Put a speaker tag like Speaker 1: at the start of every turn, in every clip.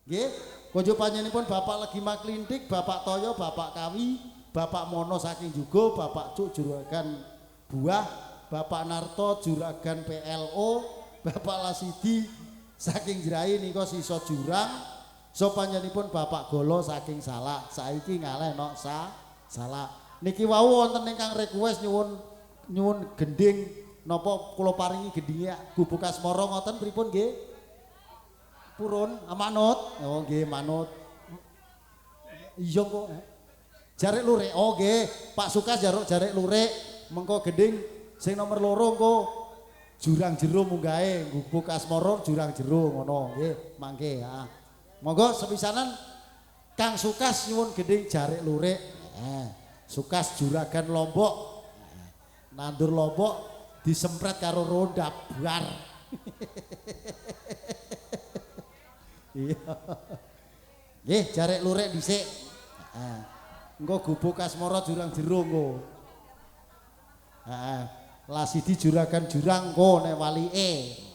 Speaker 1: Nggih, konjo panjenenganipun Bapak Legi Maklintik, Bapak Toyo, Bapak Kawi, Bapak Mono saking Jugo, Bapak Cuk Juragan Buah, Bapak Narto Juragan PLO, Bapak Lasidi saking Jrai nika sisa jurang. So panjenenganipun Bapak Golo saking Salak. Saiki ngalehno Salak. Niki wau wonten ingkang request nyuwun gending napa kula paringi gendinge Gubuk Asmara ngoten pripun nggih? Purun, manut. Oh nggih manut. Iya kok. Jarek lurik. Oh nggih, Pak Sukas jarek lurik. Mengko gending sing nomor 2 engko jurang jero munggahe Gubuk Asmara jurang jero ngono nggih, mangke ha. Monggo sepisanan Kang Sukas nyuwun gending jarek lurik. Sukas Juragan Lombok. Nandur Lombok disempret karo ronda bar. Iya. Nggih, jarek lurik dhisik. Heeh. Engko Gubuk Asmara jurang jero engko. Heeh. Lasidi Juragan Jurang engko nek walike.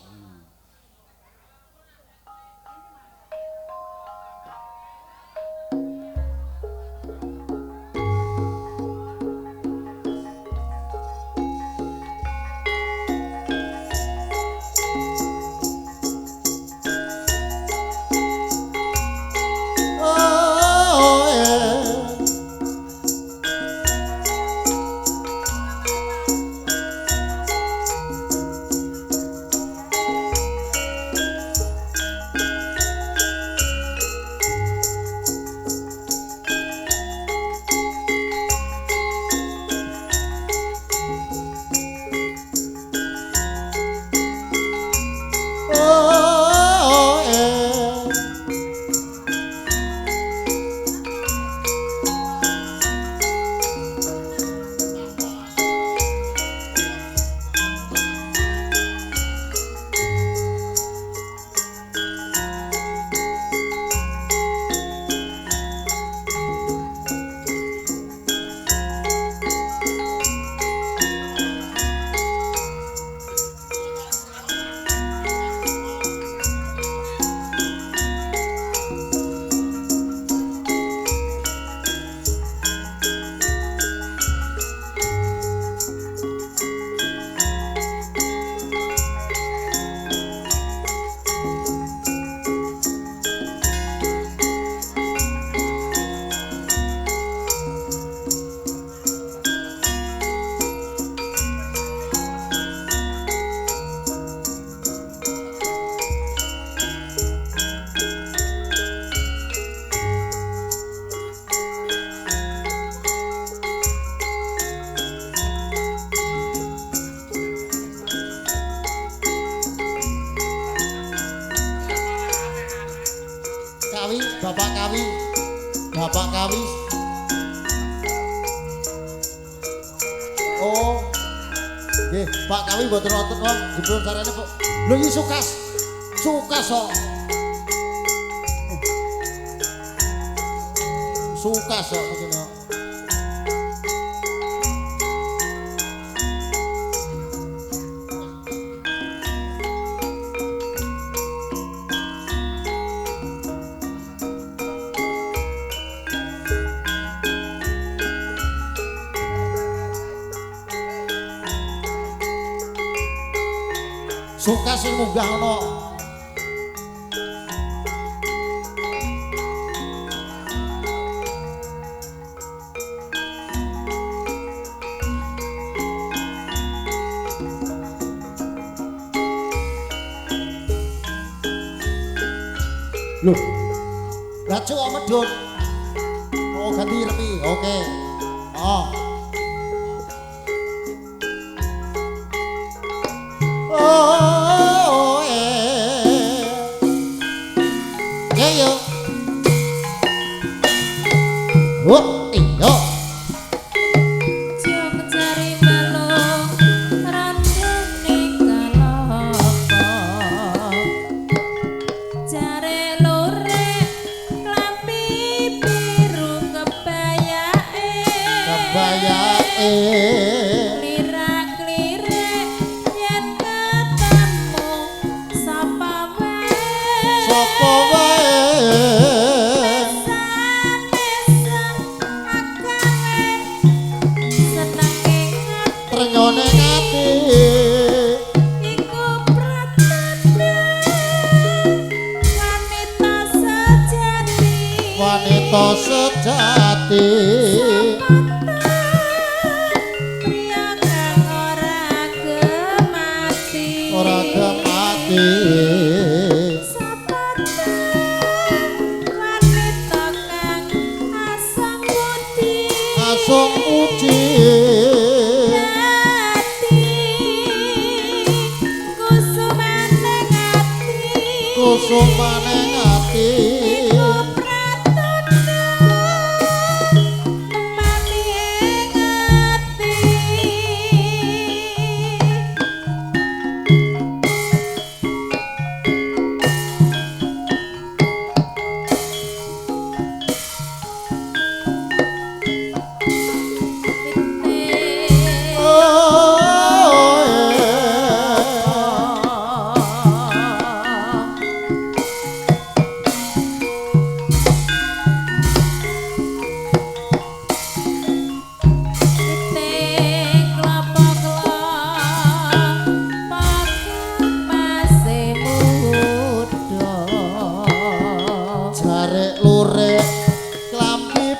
Speaker 1: Bapak Kawi. Oh. Nggih, Pak Kawi mboten wonten wong jebul sarene kok. Lho iki Sukas. Sukas kok. Sukas kok ngene kok. Suka sing munggah ana. Loh. Racu kok medhun. Oh, ganti repi. Oke. Oh. Sapa wae wanita sejati
Speaker 2: pria kang ora gemati
Speaker 1: ora gemati
Speaker 2: wanita kang asam putih
Speaker 1: asung uji kusumane ngati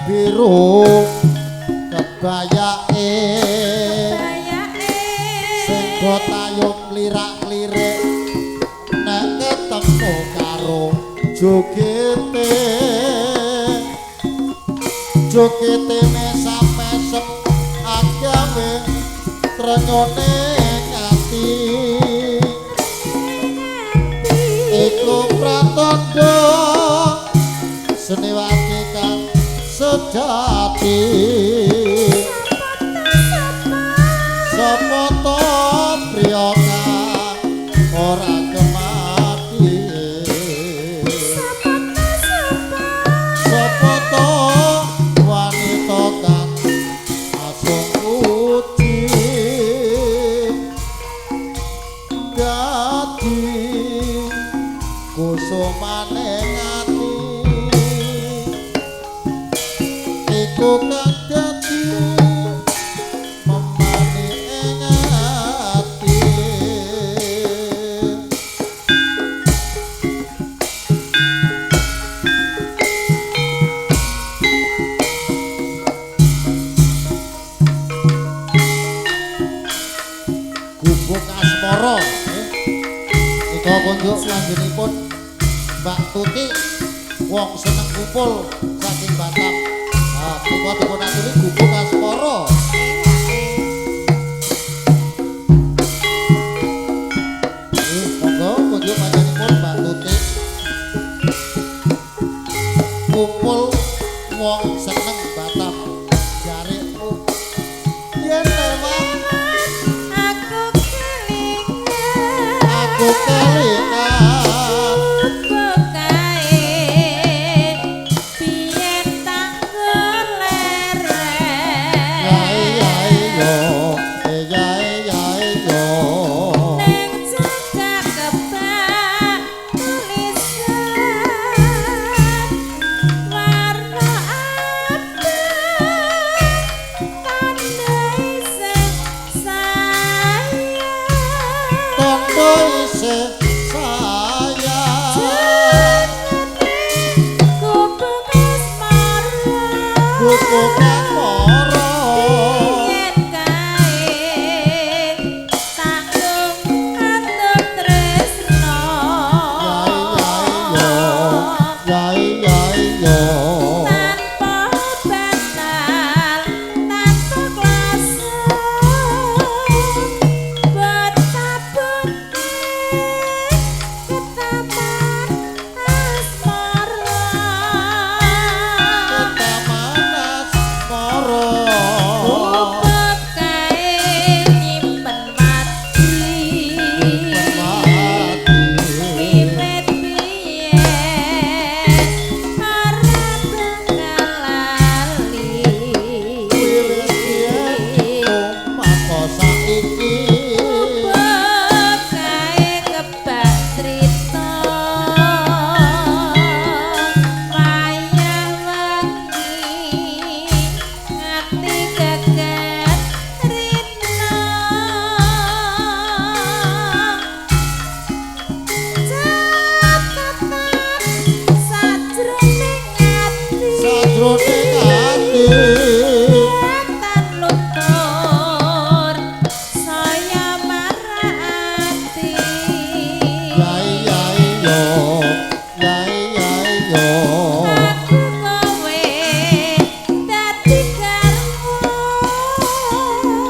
Speaker 1: biru kebayake sing do tayub lirak-lirik nek ketemu karo jogete mesam-mesem agawe trenyone ngati iku pratandha seniwati kang sejati sapa to priya kang ora gemati sapa to wanita kang asung uji dadi kusumane ngati iku kang dadi memani ing ati gubuk asmara nika kunjuk lanjutipun Mbak Tuti wong seneng kumpul saking Batam. Nah, dipun aturi gubuk asmara. Monggo kunjuk panjenenganipun Mbak Tuti. Kumpul wong seneng Batam. Jarikku yen memang aku kelingan
Speaker 2: aku kowe dadi garwa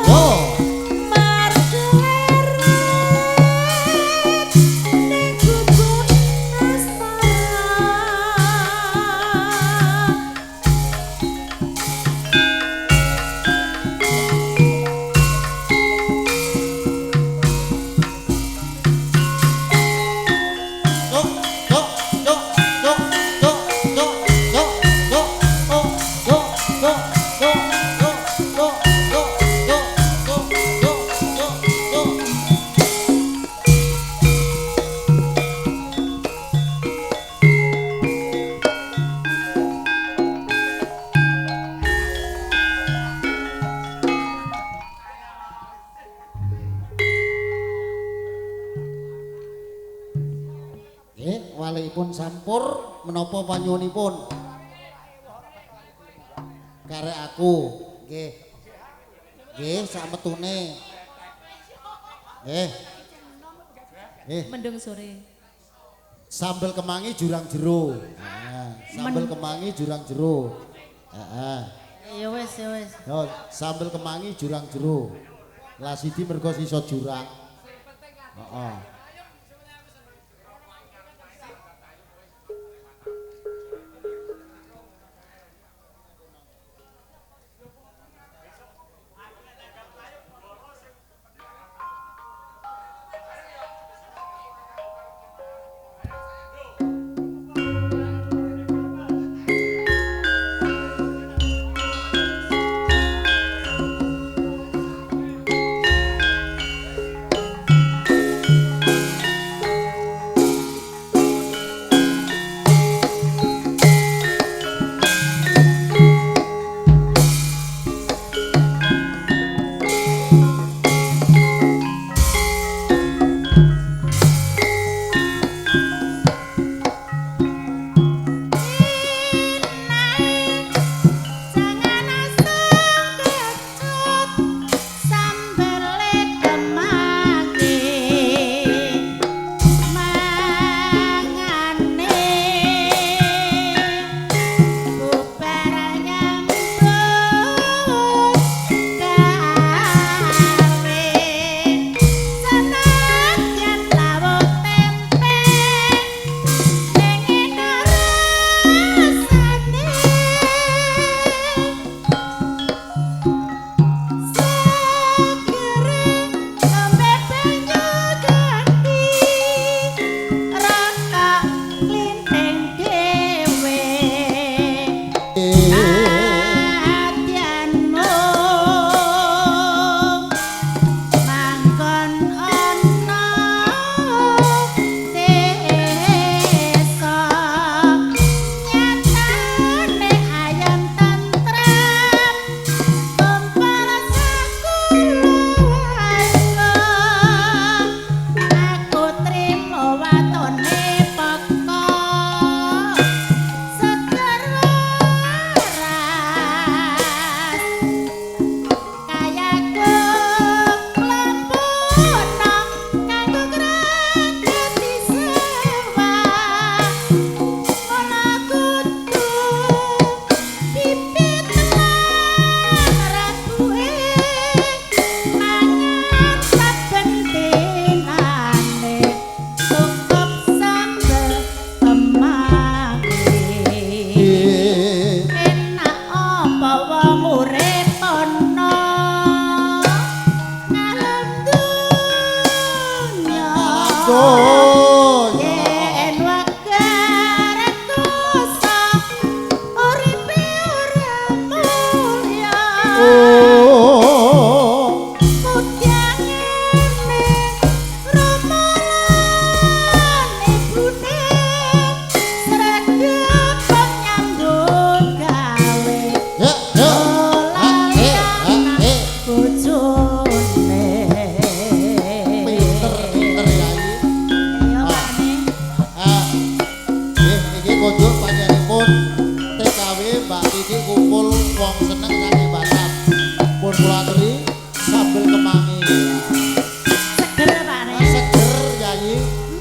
Speaker 1: Yo.
Speaker 2: margeret ning gubuk asmara.
Speaker 1: Nggih, walikipun sampur menapa panyuwunipun? Karek aku, nggih. Nggih, sak metune. Nggih. Nggih,
Speaker 2: Mendung sore.
Speaker 1: sambel kemangi jurang jero. Nah, sambel kemangi jurang jero. Heeh.
Speaker 2: Ya wis, ya wis.
Speaker 1: Yo, sambel kemangi jurang jero. Lah siji mergo sisa jurang. Heeh.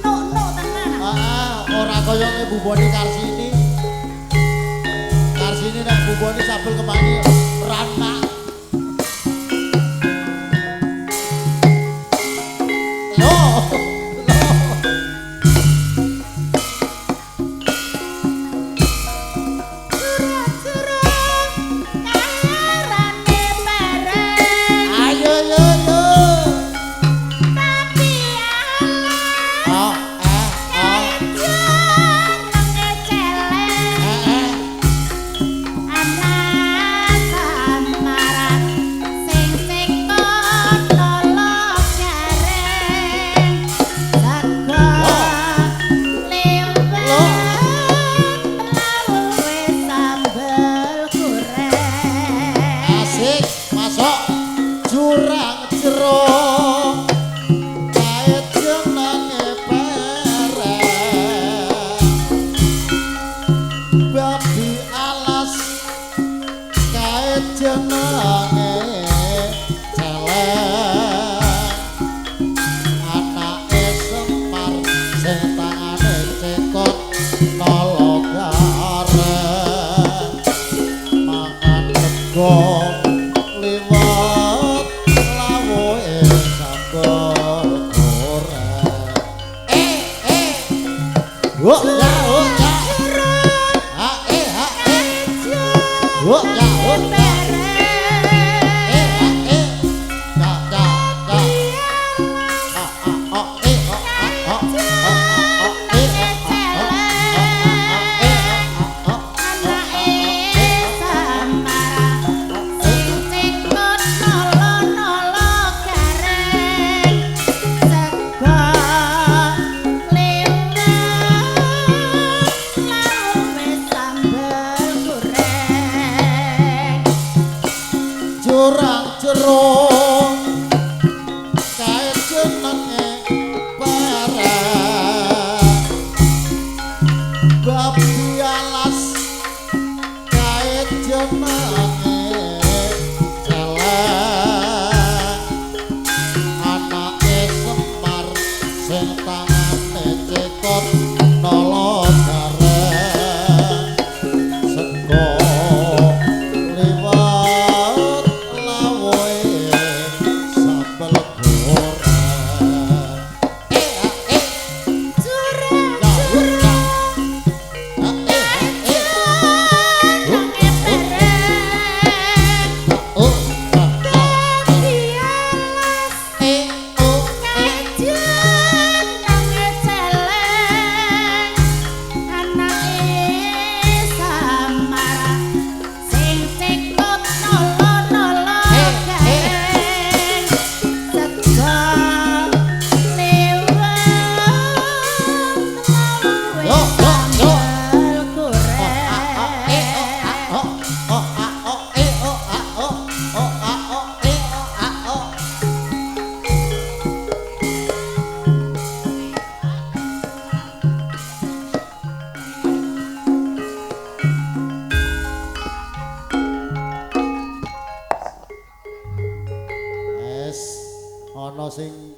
Speaker 2: Nuk-nuk tenan.
Speaker 1: Ora kaya Bubone Karsini. nek bumbone sambel kemangi rana. Ana sing